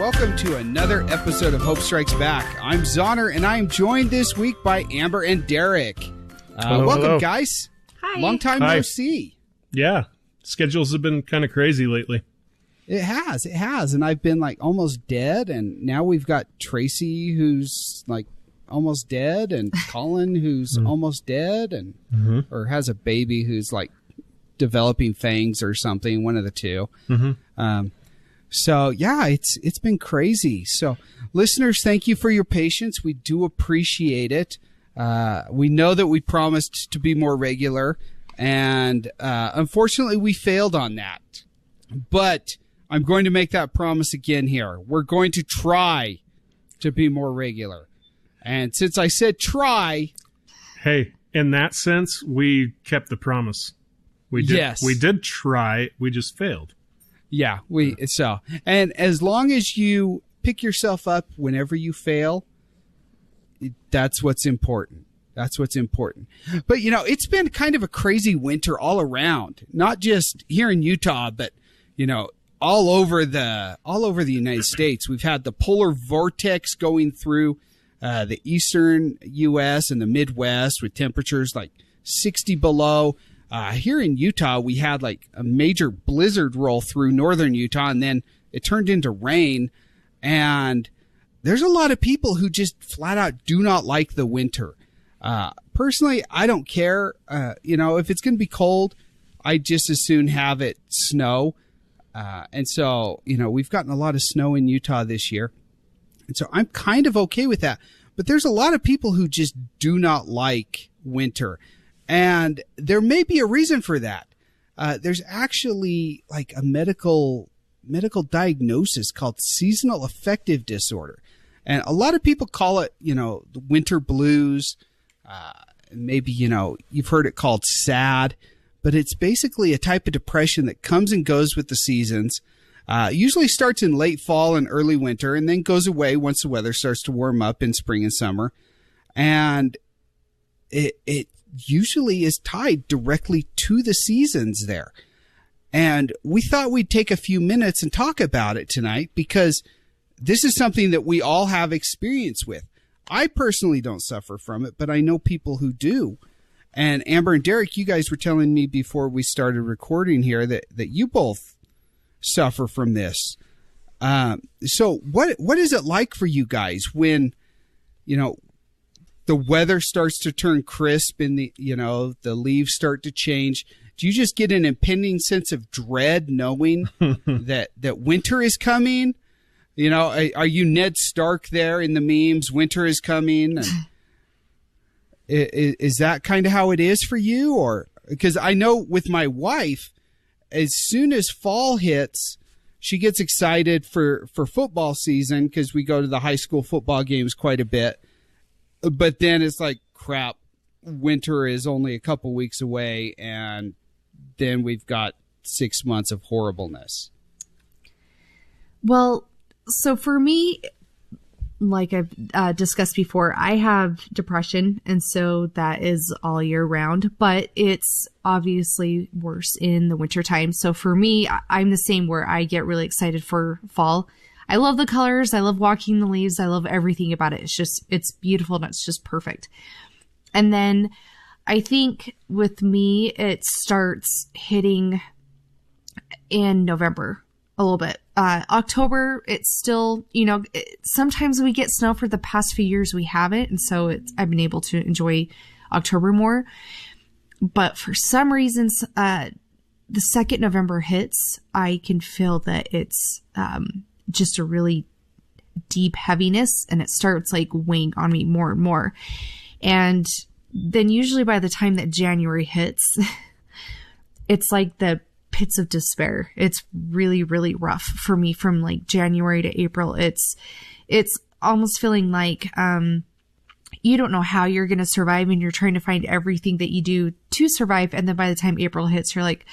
welcome to another episode of Hope Strikes Back. I'm Zoner, and I am joined this week by Amber and Derek. Welcome, guys. Hi. Long time no see. Yeah, schedules have been kind of crazy lately. It has, and I've been like almost dead, and now we've got Tracy who's like almost dead, and Colin who's almost dead, and or has a baby who's like developing fangs or something, one of the two. So yeah, it's been crazy. So listeners, thank you for your patience. We do appreciate it. We know that we promised to be more regular, and unfortunately we failed on that. But I'm going to make that promise again here. We're going to try to be more regular. And since I said try... Hey, in that sense, we kept the promise. We did. Yes. We did try. We just failed. Yeah, and as long as you pick yourself up whenever you fail, that's what's important. That's what's important. But, you know, it's been kind of a crazy winter all around, not just here in Utah, but, you know, all over the United States. We've had the polar vortex going through the eastern U.S. and the Midwest with temperatures like 60 below. Here in Utah, we had like a major blizzard roll through northern Utah, and then it turned into rain. And there's a lot of people who just flat out do not like the winter. Personally, I don't care. You know, if it's going to be cold, I just as soon have it snow. And so, you know, we've gotten a lot of snow in Utah this year. And so I'm kind of okay with that. But there's a lot of people who just do not like winter. And there may be a reason for that. There's actually like a medical diagnosis called seasonal affective disorder. And a lot of people call it, you know, the winter blues. Maybe, you know, you've heard it called SAD. But it's basically a type of depression that comes and goes with the seasons. Usually starts in late fall and early winter and then goes away once the weather starts to warm up in spring and summer. And it usually is tied directly to the seasons there. And we thought we'd take a few minutes and talk about it tonight because this is something that we all have experience with. I personally don't suffer from it, but I know people who do. And Amber and Derek, you guys were telling me before we started recording here that you both suffer from this. So what is it like for you guys when, you know, the weather starts to turn crisp and the leaves start to change? Do you just get an impending sense of dread knowing that winter is coming? You know, are you Ned Stark there in the memes? Winter is coming. And is that kind of how it is for you? Or because I know with my wife, as soon as fall hits, she gets excited for football season because we go to the high school football games quite a bit. But then it's like, crap, winter is only a couple weeks away, and then we've got 6 months of horribleness. Well, so for me, like I've discussed before, I have depression, and so that is all year round, but it's obviously worse in the wintertime. So for me, I'm the same where I get really excited for fall. I love the colors. I love walking the leaves. I love everything about it. It's beautiful and it's just perfect. And then I think with me, it starts hitting in November a little bit. October, it's still, you know, sometimes we get snow. For the past few years we haven't. And so I've been able to enjoy October more. But for some reasons, the second November hits, I can feel that it's, just a really deep heaviness, and it starts like weighing on me more and more. And then usually by the time that January hits, it's like the pits of despair. It's really, really rough for me from like January to April. It's almost feeling like, you don't know how you're going to survive, and you're trying to find everything that you do to survive. And then by the time April hits, you're like,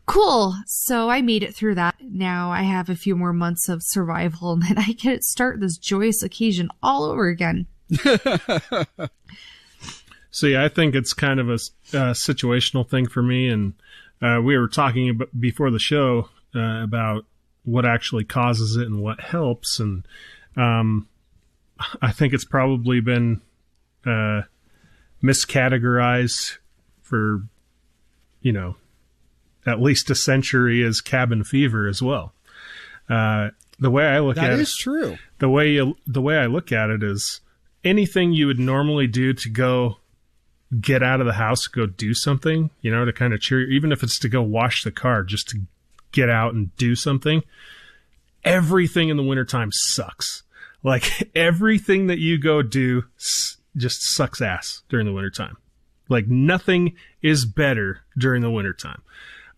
cool. So I made it through that. Now I have a few more months of survival, and then I can start this joyous occasion all over again. See, I think it's kind of a situational thing for me. And we were talking before the show about, what actually causes it and what helps. And I think it's probably been miscategorized for, at least a century as cabin fever as well. The way I look at it, that is true. The way I look at it is anything you would normally do to go get out of the house, go do something, to kind of cheer you, even if it's to go wash the car, just to get out and do something. Everything in the wintertime sucks. Like everything that you go do just sucks ass during the wintertime. Like nothing is better during the wintertime.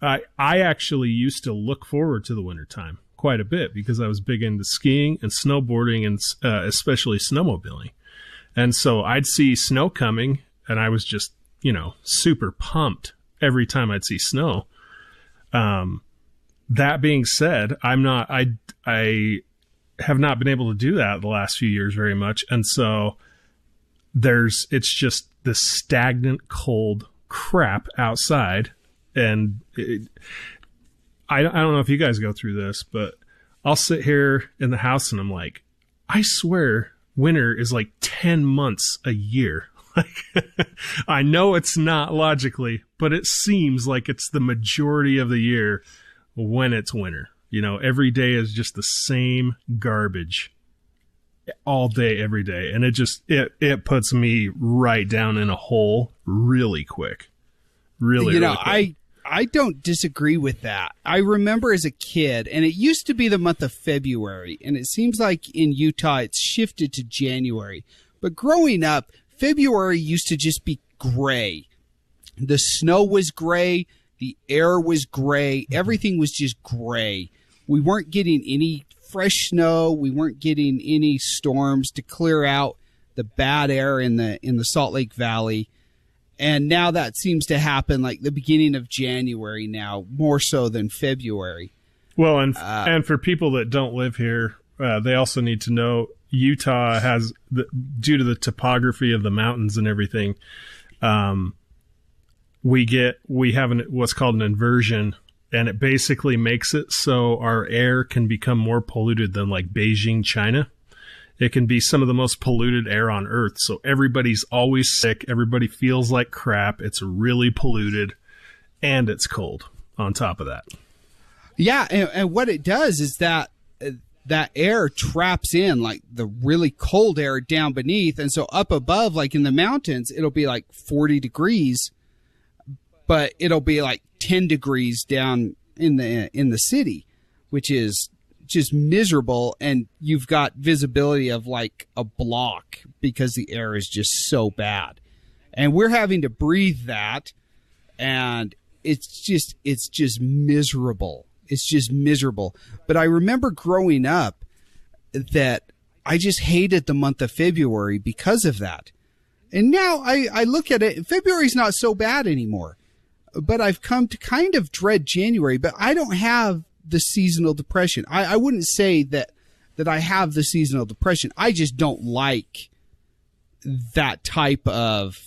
I actually used to look forward to the wintertime quite a bit because I was big into skiing and snowboarding and especially snowmobiling. And so I'd see snow coming and I was just, super pumped every time I'd see snow. That being said, I have not been able to do that the last few years very much. And so it's just this stagnant, cold crap outside. And I don't know if you guys go through this, but I'll sit here in the house and I'm like, I swear winter is like 10 months a year. Like, I know it's not logically, but it seems like it's the majority of the year when it's winter. Every day is just the same garbage all day, every day. And it puts me right down in a hole really quick. Really quick. I don't disagree with that. I remember as a kid, and it used to be the month of February, and it seems like in Utah it's shifted to January. But growing up, February used to just be gray. The snow was gray. The air was gray. Everything was just gray. We weren't getting any fresh snow. We weren't getting any storms to clear out the bad air in the Salt Lake Valley. And now that seems to happen like the beginning of January now, more so than February. Well, and for people that don't live here, they also need to know Utah has, due to the topography of the mountains and everything, we have what's called an inversion, and it basically makes it so our air can become more polluted than like Beijing, China. It can be some of the most polluted air on Earth. So everybody's always sick. Everybody feels like crap. It's really polluted, and it's cold on top of that. Yeah, and what it does is that air traps in like the really cold air down beneath, and so up above, like in the mountains, it'll be like 40 degrees, but it'll be like 10 degrees down in the city, which is just miserable, and you've got visibility of like a block because the air is just so bad. And we're having to breathe that, and it's just miserable. It's just miserable. But I remember growing up that I just hated the month of February because of that. And now I look at it, February's not so bad anymore. But I've come to kind of dread January, but I don't have the seasonal depression. I wouldn't say that I have the seasonal depression. I just don't like that type of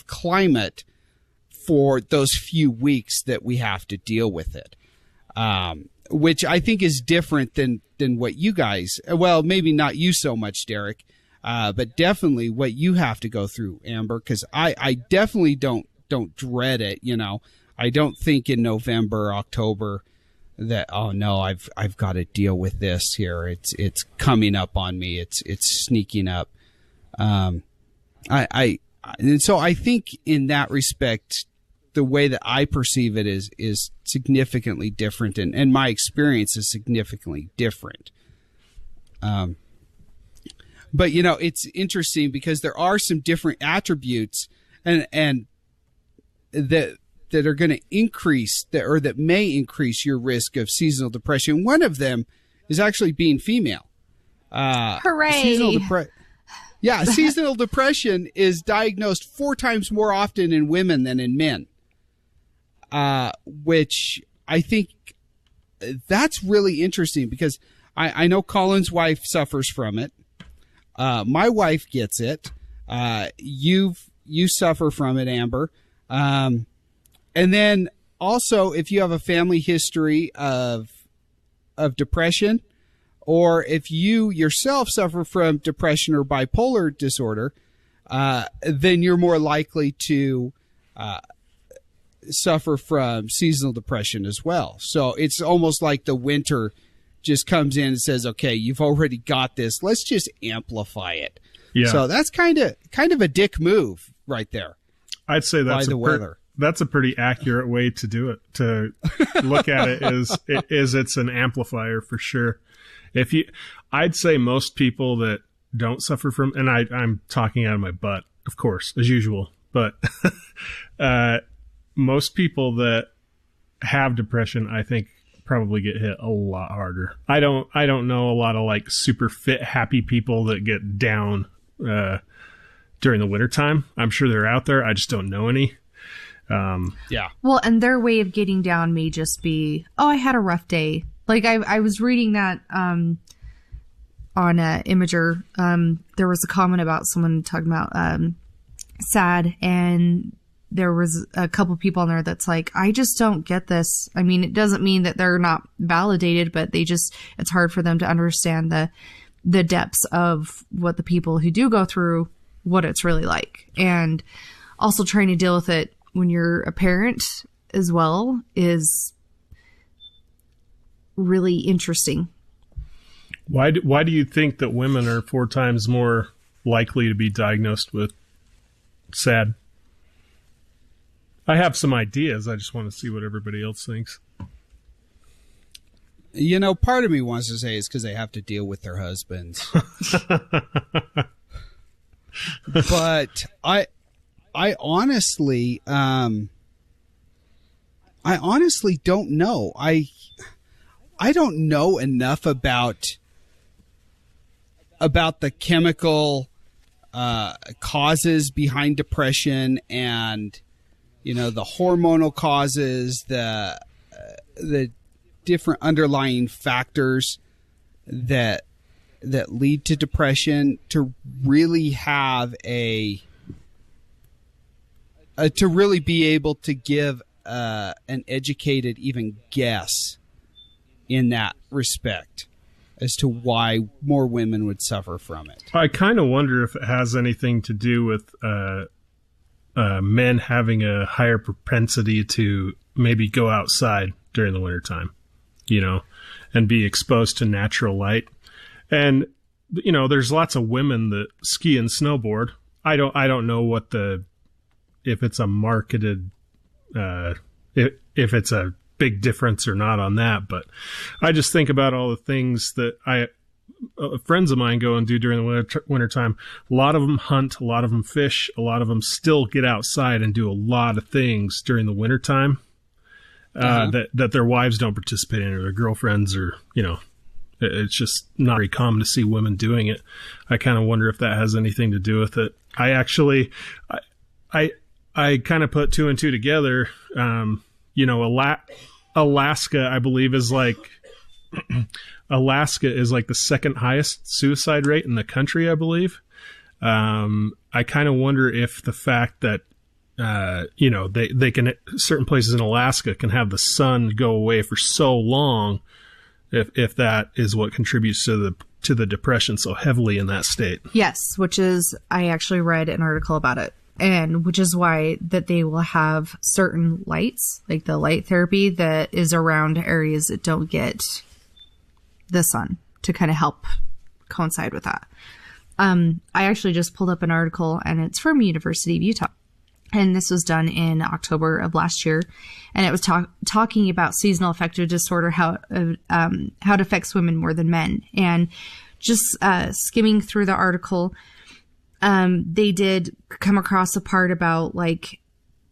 climate for those few weeks that we have to deal with it. Which I think is different than what you guys, well, maybe not you so much, Derek, but definitely what you have to go through, Amber, because I definitely don't dread it. I don't think in November, October that, oh no, I've got to deal with this here. It's coming up on me. It's sneaking up. And so I think in that respect, the way that I perceive it is significantly different, and my experience is significantly different. But it's interesting because there are some different attributes and that are going to increase that may increase your risk of seasonal depression. One of them is actually being female. Hooray! Seasonal depression is diagnosed 4 times more often in women than in men. Which I think that's really interesting because I know Colin's wife suffers from it. My wife gets it. You suffer from it, Amber. And then also, if you have a family history of of depression, or if you yourself suffer from depression or bipolar disorder, then you're more likely to suffer from seasonal depression as well. So it's almost like the winter just comes in and says, okay, you've already got this. Let's just amplify it. Yeah. So that's kind of a dick move right there. I'd say that's that's a pretty accurate way to do it. To look at it is it's an amplifier for sure. I'd say most people that don't suffer from, and I'm talking out of my butt, of course, as usual, but most people that have depression, I think, probably get hit a lot harder. I don't know a lot of like super fit, happy people that get down during the wintertime. I'm sure they're out there. I just don't know any. Yeah. Well, and their way of getting down may just be, oh, I had a rough day. Like I was reading that on Imager. There was a comment about someone talking about sad, and there was a couple people in there that's like, I just don't get this. I mean, it doesn't mean that they're not validated, but it's hard for them to understand the depths of what the people who do go through, what it's really like. And also trying to deal with it when you're a parent as well is really interesting. Why do you think that women are 4 times more likely to be diagnosed with SAD? I have some ideas. I just want to see what everybody else thinks. You know, part of me wants to say it's because they have to deal with their husbands. But I honestly don't know. I don't know enough about the chemical causes behind depression, and the hormonal causes, the different underlying factors that lead to depression, to really have to really be able to give an educated even guess in that respect as to why more women would suffer from it. I kind of wonder if it has anything to do with men having a higher propensity to maybe go outside during the wintertime, and be exposed to natural light. And, there's lots of women that ski and snowboard. I don't know if it's a marketed, if it's a big difference or not on that, but I just think about all the things that friends of mine go and do during the wintertime. A lot of them hunt, a lot of them fish, a lot of them still get outside and do a lot of things during the wintertime that their wives don't participate in, or their girlfriends, or, it's just not very common to see women doing it. I kind of wonder if that has anything to do with it. I kind of put 2 and 2 together. Alaska, I believe, is like the second highest suicide rate in the country, I believe. I kind of wonder if the fact that they can, certain places in Alaska can have the sun go away for so long, if that is what contributes to the depression so heavily in that state. Yes, which is, I actually read an article about it. And which is why that they will have certain lights, like the light therapy that is around areas that don't get the sun, to kind of help coincide with that. I actually just pulled up an article, and it's from University of Utah. And this was done in October of last year. And it was talking about seasonal affective disorder, how it affects women more than men. And just skimming through the article, they did come across a part about like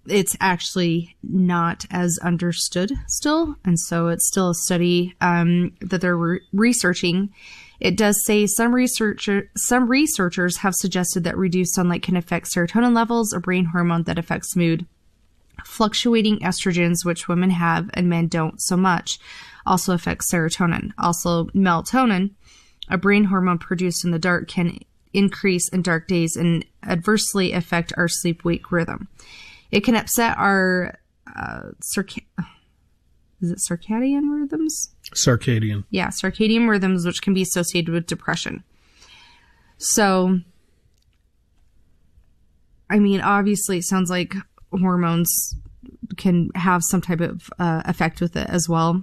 it's actually not as understood still. And so it's still a study that they're researching. It does say some researchers have suggested that reduced sunlight can affect serotonin levels, a brain hormone that affects mood. Fluctuating estrogens, which women have and men don't so much, also affects serotonin. Also, melatonin, a brain hormone produced in the dark, can increase in dark days and adversely affect our sleep-wake rhythm. It can upset our circadian rhythms? Circadian. Yeah, circadian rhythms, which can be associated with depression. So, I mean, obviously, it sounds like hormones can have some type of effect with it as well.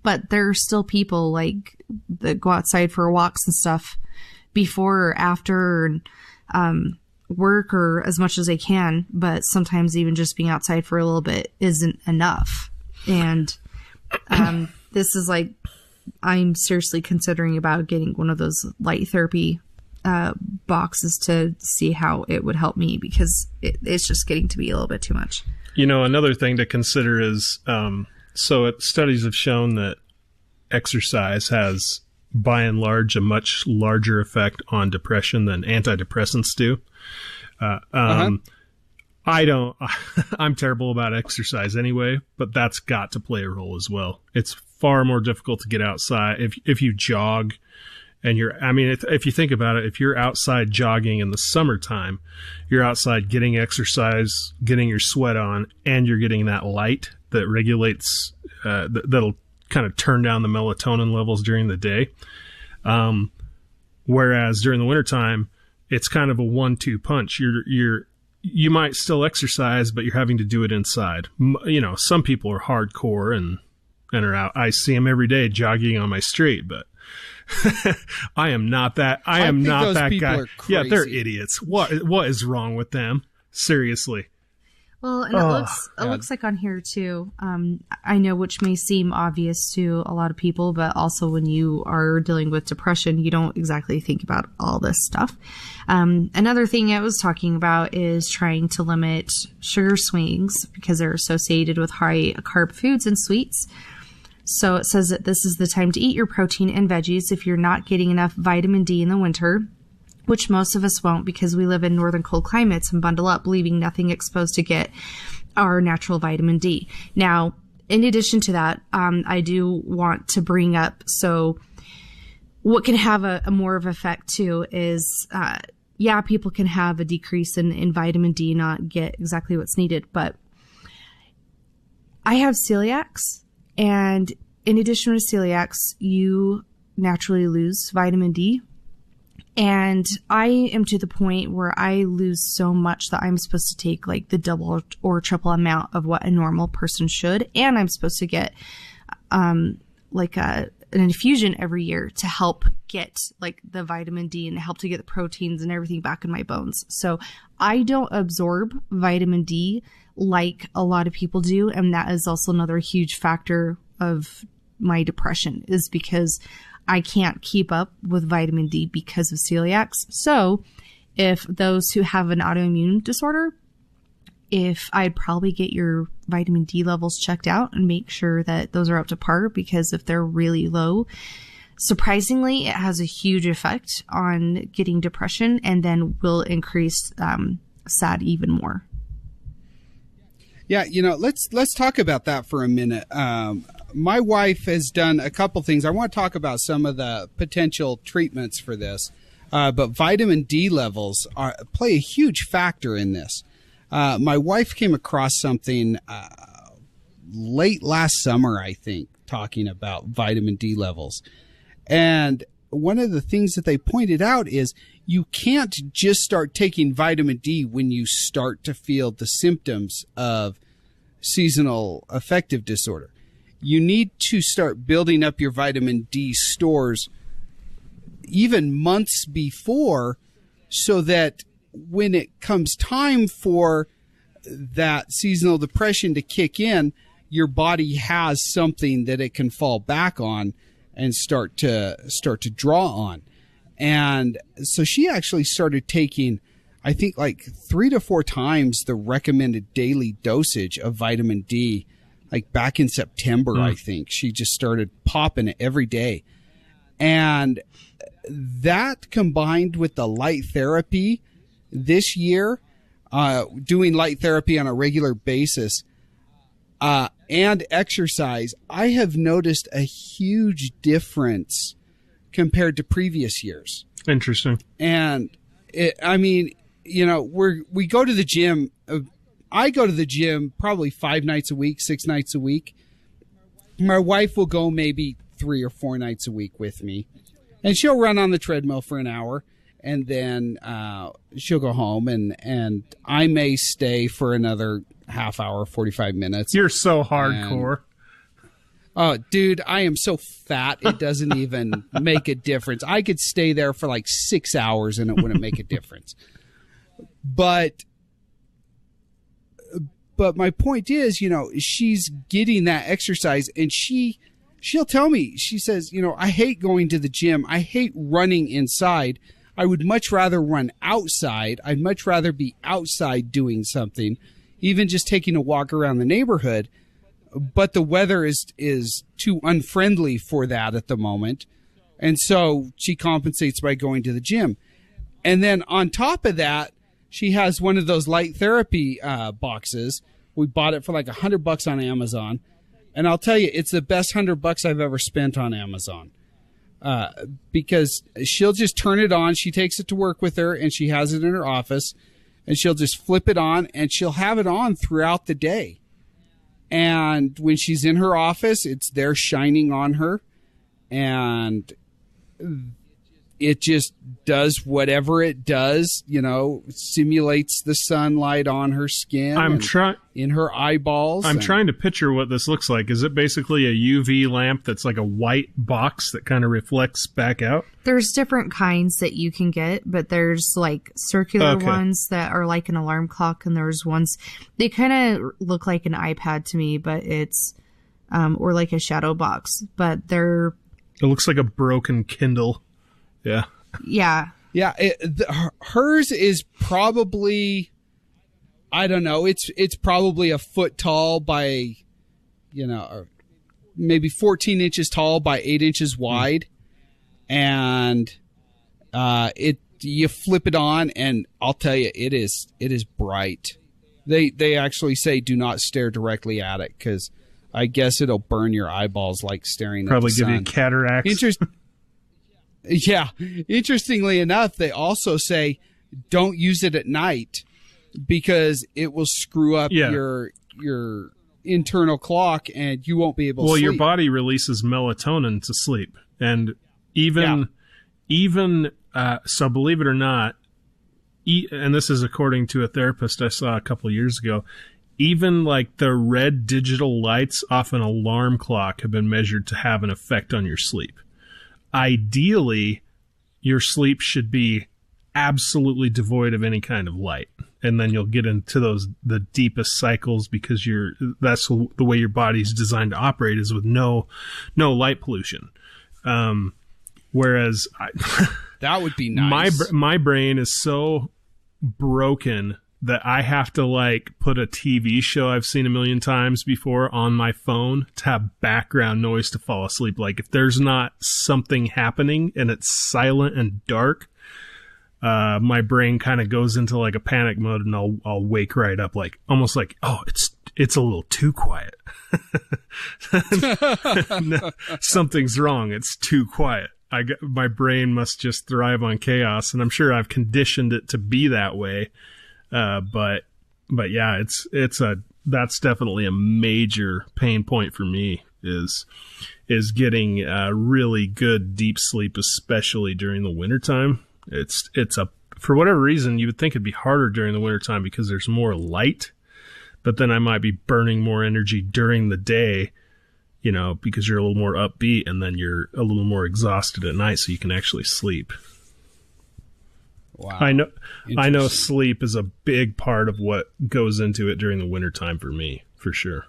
But there are still people like that go outside for walks and stuff before or after work or as much as they can. But sometimes even just being outside for a little bit isn't enough. And this is like, I'm seriously considering about getting one of those light therapy boxes to see how it would help me, because it's just getting to be a little bit too much. You know, another thing to consider is, studies have shown that exercise has, by and large, a much larger effect on depression than antidepressants do. I'm terrible about exercise anyway, but that's got to play a role as well. It's far more difficult to get outside if you jog. And if you think about it, if you're outside jogging in the summertime, you're outside getting exercise, getting your sweat on, and you're getting that light that regulates, that'll kind of turn down the melatonin levels during the day. Whereas during the wintertime, it's kind of a 1-2 punch. You might still exercise, but you're having to do it inside. You know, some people are hardcore and are out. I see them every day jogging on my street, but I am not that. I am not that guy. Yeah, they're idiots. What is wrong with them? Seriously. Well, and it looks like on here too. I know, which may seem obvious to a lot of people, but also when you are dealing with depression, you don't exactly think about all this stuff. Another thing I was talking about is trying to limit sugar swings because they're associated with high carb foods and sweets. So it says that this is the time to eat your protein and veggies if you're not getting enough vitamin D in the winter, which most of us won't because we live in northern cold climates and bundle up, leaving nothing exposed to get our natural vitamin D. Now, in addition to that, I do want to bring up, so what can have a more of effect too is, people can have a decrease in vitamin D, not get exactly what's needed, but I have celiacs. And in addition to celiacs, you naturally lose vitamin D. And I am to the point where I lose so much that I'm supposed to take like the double or triple amount of what a normal person should. And I'm supposed to get an infusion every year to help get like the vitamin D and help to get the proteins and everything back in my bones. So I don't absorb vitamin D like a lot of people do. And that is also another huge factor of my depression, is because I can't keep up with vitamin D because of celiacs. So if those who have an autoimmune disorder, I'd probably get your vitamin D levels checked out and make sure that those are up to par, because if they're really low, surprisingly, it has a huge effect on getting depression and then will increase SAD even more. Yeah, let's talk about that for a minute. My wife has done a couple things. I want to talk about some of the potential treatments for this, but vitamin D levels play a huge factor in this. My wife came across something late last summer, I think, talking about vitamin D levels. And one of the things that they pointed out is you can't just start taking vitamin D when you start to feel the symptoms of seasonal affective disorder. You need to start building up your vitamin D stores even months before, so that when it comes time for that seasonal depression to kick in, your body has something that it can fall back on and start to draw on. And so she actually started taking, I think, like 3 to 4 times the recommended daily dosage of vitamin D, like back in September. I think she just started popping it every day. And that combined with the light therapy this year, doing light therapy on a regular basis, and exercise, I have noticed a huge difference compared to previous years. Interesting. And we go to the gym. I go to the gym probably 5 nights a week, 6 nights a week. my wife will go maybe 3 or 4 nights a week with me, and she'll run on the treadmill for an hour, and then she'll go home, and I may stay for another half hour, 45 minutes. You're so hardcore. Oh, dude, I am so fat, it doesn't even make a difference. I could stay there for like 6 hours and it wouldn't make a difference. But my point is, she's getting that exercise, and she'll tell me, she says, I hate going to the gym. I hate running inside. I would much rather run outside. I'd much rather be outside doing something, even just taking a walk around the neighborhood. But the weather is too unfriendly for that at the moment. And so she compensates by going to the gym. And then on top of that, she has one of those light therapy boxes. We bought it for like $100 on Amazon. And I'll tell you, it's the best $100 I've ever spent on Amazon. Because she'll just turn it on. She takes it to work with her, and she has it in her office. And she'll just flip it on, and she'll have it on throughout the day. And when she's in her office, it's there shining on her, and it just does whatever it does, simulates the sunlight on her skin. In her eyeballs. I'm trying to picture what this looks like. Is it basically a UV lamp that's like a white box that kind of reflects back out? There's different kinds that you can get, but there's like circular ones that are like an alarm clock, and there's ones, they kind of look like an iPad to me, but it's, or like a shadow box, but it looks like a broken Kindle. Yeah. Yeah. Yeah. Hers is probably, I don't know. It's probably a foot tall by, or maybe 14 inches tall by 8 inches wide. And, you flip it on, and I'll tell you, it is bright. They actually say do not stare directly at it, because I guess it'll burn your eyeballs like staring probably at the sun. Probably give you cataracts. Yeah. Interestingly enough, they also say don't use it at night, because it will screw up your internal clock, and you won't be able to sleep. Well, your body releases melatonin to sleep. And even so, believe it or not, and this is according to a therapist I saw a couple of years ago, even like the red digital lights off an alarm clock have been measured to have an effect on your sleep. Ideally, your sleep should be absolutely devoid of any kind of light, and then you'll get into the deepest cycles, because that's the way your body's designed to operate, is with no light pollution. Whereas that would be nice. My brain is so broken that I have to like put a TV show I've seen a million times before on my phone to have background noise to fall asleep. Like if there's not something happening and it's silent and dark, my brain kind of goes into like a panic mode, and I'll wake right up, like almost like, oh, it's a little too quiet. No, something's wrong. It's too quiet. My brain must just thrive on chaos, and I'm sure I've conditioned it to be that way. But yeah, that's definitely a major pain point for me is getting really good deep sleep, especially during the wintertime. For whatever reason, you would think it'd be harder during the wintertime because there's more light, but then I might be burning more energy during the day, because you're a little more upbeat, and then you're a little more exhausted at night, so you can actually sleep. Wow. I know sleep is a big part of what goes into it during the wintertime for me, for sure.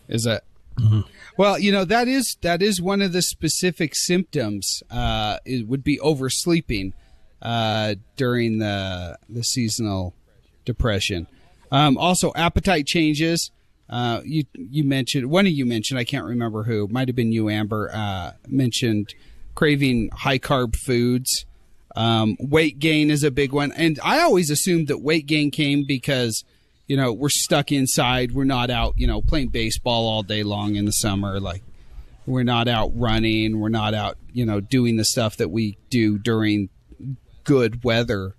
Is that? Mm-hmm. Well, that is one of the specific symptoms. It would be oversleeping during the seasonal depression. Also, appetite changes. You mentioned, one of you mentioned, I can't remember who, might have been you, Amber, mentioned craving high carb foods. Weight gain is a big one. And I always assumed that weight gain came because, we're stuck inside. We're not out, playing baseball all day long in the summer. Like we're not out running. We're not out, doing the stuff that we do during good weather.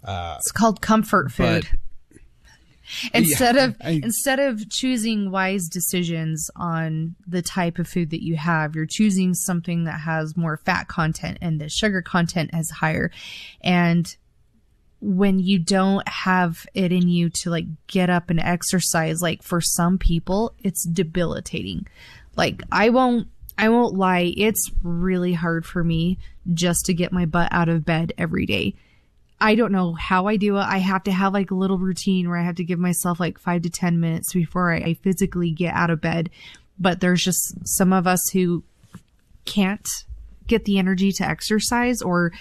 It's called comfort food. Instead of choosing wise decisions on the type of food that you have, you're choosing something that has more fat content and the sugar content is higher. And when you don't have it in you to like get up and exercise, like for some people, it's debilitating. Like I won't lie. It's really hard for me just to get my butt out of bed every day. I don't know how I do it. I have to have like a little routine where I have to give myself like 5 to 10 minutes before I physically get out of bed. But there's just some of us who can't get the energy to exercise, or,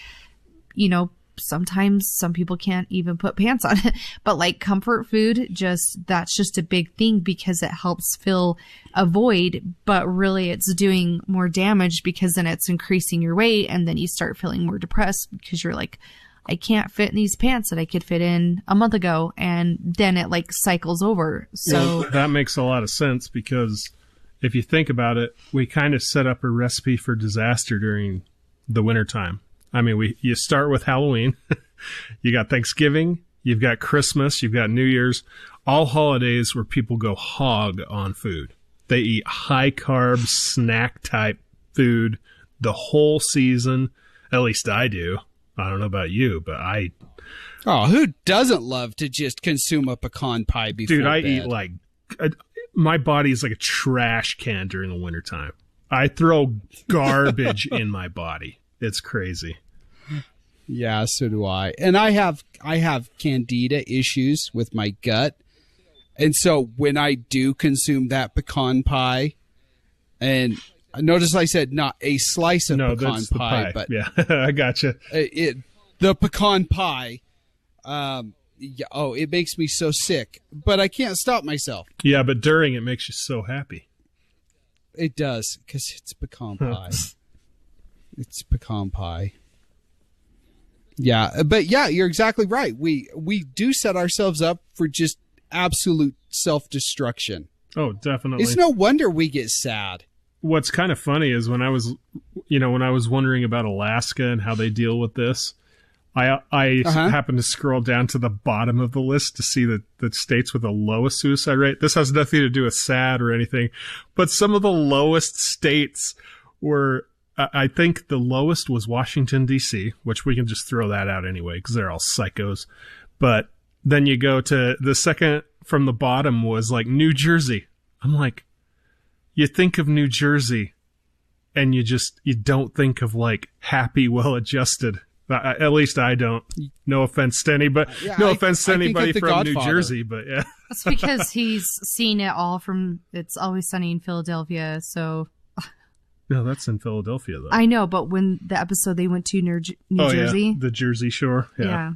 you know, sometimes some people can't even put pants on. But like comfort food, that's just a big thing because it helps fill a void, but really it's doing more damage because then it's increasing your weight, and then you start feeling more depressed because you're like, I can't fit in these pants that I could fit in a month ago. And then it like cycles over. So that makes a lot of sense, because if you think about it, we kind of set up a recipe for disaster during the wintertime. I mean, you start with Halloween, you got Thanksgiving, you've got Christmas, you've got New Year's, all holidays where people go hog on food. They eat high carb snack type food the whole season. At least I do. I don't know about you, but Oh, who doesn't love to just consume a pecan pie before Dude, I bed? eat like... my body is like a trash can during the wintertime. I throw garbage in my body. It's crazy. Yeah, so do I. And I have candida issues with my gut. And so when I do consume that pecan pie, and notice I said not a slice of pecan pie, but yeah, I gotcha. The pecan pie, it makes me so sick, but I can't stop myself. Yeah, but during it makes you so happy. It does, because it's pecan pie. It's pecan pie. Yeah, but yeah, you're exactly right. We do set ourselves up for just absolute self-destruction. Oh, definitely. It's no wonder we get sad. What's kind of funny is when I was wondering about Alaska and how they deal with this, I happened to scroll down to the bottom of the list to see the states with the lowest suicide rate. This has nothing to do with sad or anything, but some of the lowest states were, I think the lowest was Washington, D.C., which we can just throw that out anyway because they're all psychos. But then you go to the second from the bottom was like New Jersey. I'm like, you think of New Jersey and you don't think of like happy, well-adjusted. At least I don't. No offense to anybody, offense to anybody from Godfather. New Jersey, but yeah. That's because he's seen it all from It's Always Sunny in Philadelphia, so... No, that's in Philadelphia, though. I know, but when the episode they went to New Jersey... Yeah, the Jersey Shore. Yeah.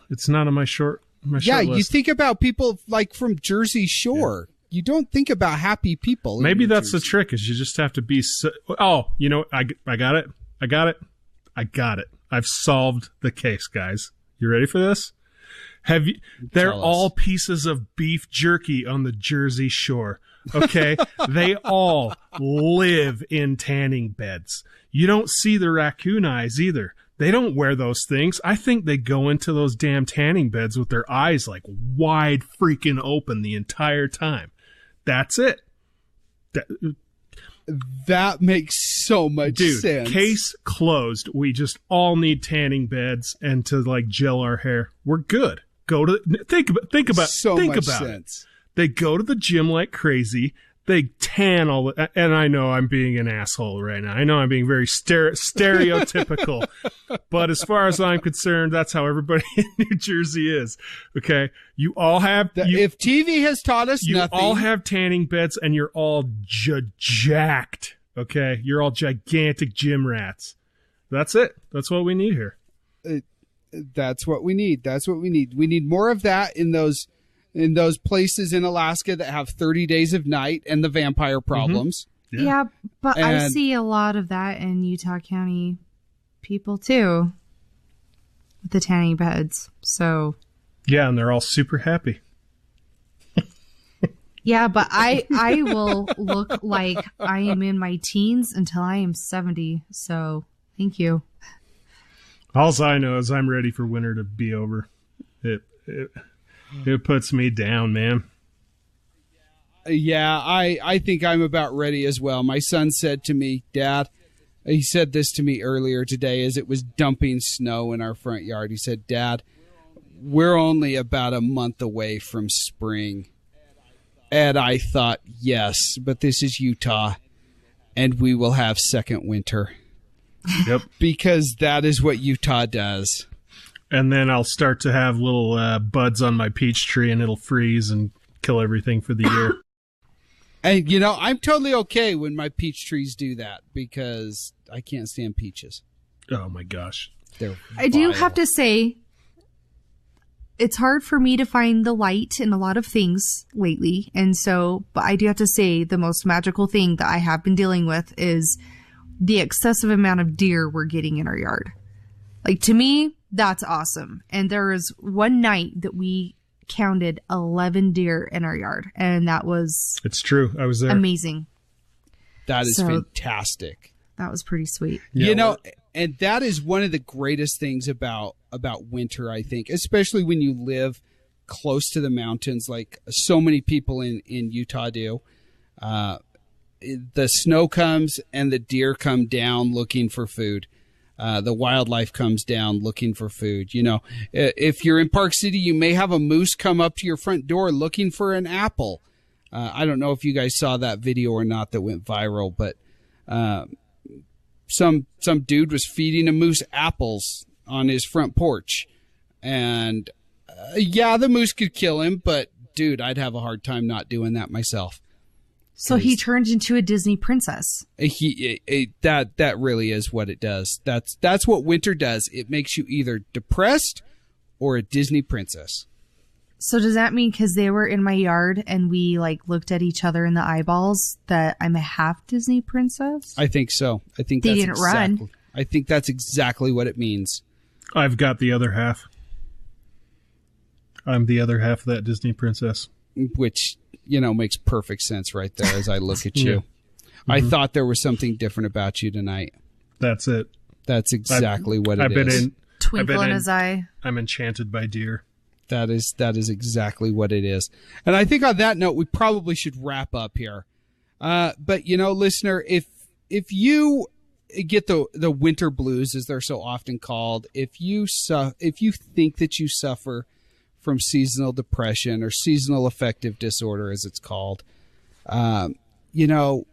It's not on my short list. You think about people like from Jersey Shore. Yeah. You don't think about happy people. Maybe that's the trick, is you just have to be... I got it. I've solved the case, guys. You ready for this? They're all pieces of beef jerky on the Jersey Shore. Okay? They all live in tanning beds. You don't see the raccoon eyes either. They don't wear those things. I think they go into those damn tanning beds with their eyes like wide freaking open the entire time. That's it. That makes so much sense. Case closed. We just all need tanning beds and to like gel our hair. We're good. Think about sense. It. They go to the gym like crazy. They tan and I know I'm being an asshole right now. I know I'm being very stereotypical, but as far as I'm concerned, that's how everybody in New Jersey is. Okay. You all have, if TV has taught us nothing, you all have tanning beds and you're all jacked. Okay. You're all gigantic gym rats. That's it. That's what we need here. That's what we need. We need more of that in those places in Alaska that have 30 days of night and the vampire problems. Mm-hmm. Yeah, but I see a lot of that in Utah County people too, with the tanning beds. So yeah, and they're all super happy. Yeah, but I will look like I am in my teens until I am 70. So thank you. All I know is I'm ready for winter to be over. It puts me down, man. Yeah, I think I'm about ready as well. My son said to me, Dad, he said this to me earlier today as it was dumping snow in our front yard. He said, Dad, we're only about a month away from spring. And I thought, yes, but this is Utah, and we will have second winter. Yep. Because that is what Utah does. And then I'll start to have little buds on my peach tree, and it'll freeze and kill everything for the year. And, you know, I'm totally okay when my peach trees do that because I can't stand peaches. Oh, my gosh. I do have to say, it's hard for me to find the light in a lot of things lately. And so, but I do have to say, the most magical thing that I have been dealing with is the excessive amount of deer we're getting in our yard. Like, to me, that's awesome. And there was one night that we counted 11 deer in our yard, and that was it's true. I was there. Amazing. That is fantastic. That was pretty sweet. You know, and that is one of the greatest things about winter, I think, especially when you live close to the mountains like so many people in Utah do. The snow comes and the deer come down looking for food. The wildlife comes down looking for food. You know, if you're in Park City, you may have a moose come up to your front door looking for an apple. I don't know if you guys saw that video or not that went viral, but some dude was feeding a moose apples on his front porch. And yeah, the moose could kill him, but dude, I'd have a hard time not doing that myself. So he turned into a Disney princess. That really is what it does. That's what winter does. It makes you either depressed or a Disney princess. So does that mean because they were in my yard and we like looked at each other in the eyeballs that I'm a half Disney princess? I think so. I think they didn't run. I think that's exactly what it means. I've got the other half. I'm the other half of that Disney princess. Which, you know, makes perfect sense right there as I look at you. Yeah. Mm-hmm. I thought there was something different about you tonight. That's it. That's exactly what it is. Twinkle in his eye. I'm enchanted by deer. That is exactly what it is. And I think on that note, we probably should wrap up here. But, you know, listener, if you get the winter blues, as they're so often called, if you think that you suffer from seasonal depression or seasonal affective disorder, as it's called, you know,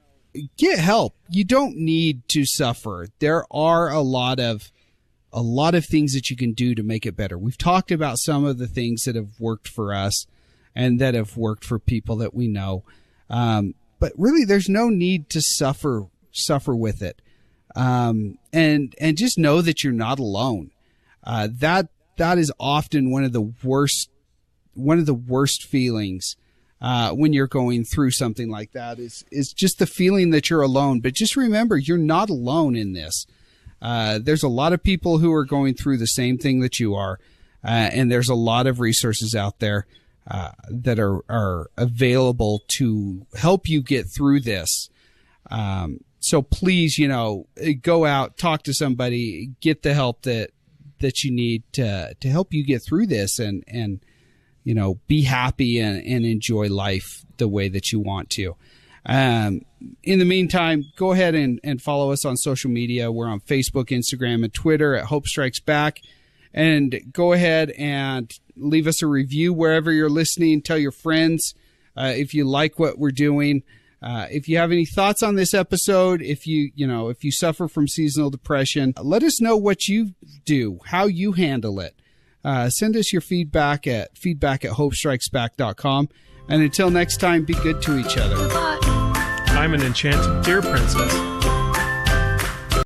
get help. You don't need to suffer. There are a lot of things that you can do to make it better. We've talked about some of the things that have worked for us and that have worked for people that we know. But really, there's no need to suffer with it. And just know that you're not alone. That is often one of the worst feelings when you're going through something like that is just the feeling that you're alone. But just remember, you're not alone in this. There's a lot of people who are going through the same thing that you are, and there's a lot of resources out there that are available to help you get through this. So please, you know, go out, talk to somebody, get the help that you need to help you get through this and you know, be happy and enjoy life the way that you want to. In the meantime, go ahead and follow us on social media. We're on Facebook, Instagram, and Twitter at Hope Strikes Back. And go ahead and leave us a review wherever you're listening. Tell your friends if you like what we're doing. If you have any thoughts on this episode, if you suffer from seasonal depression, let us know what you do, how you handle it. Send us your feedback at feedback@hopestrikesback.com. And until next time, be good to each other. I'm an enchanted deer princess.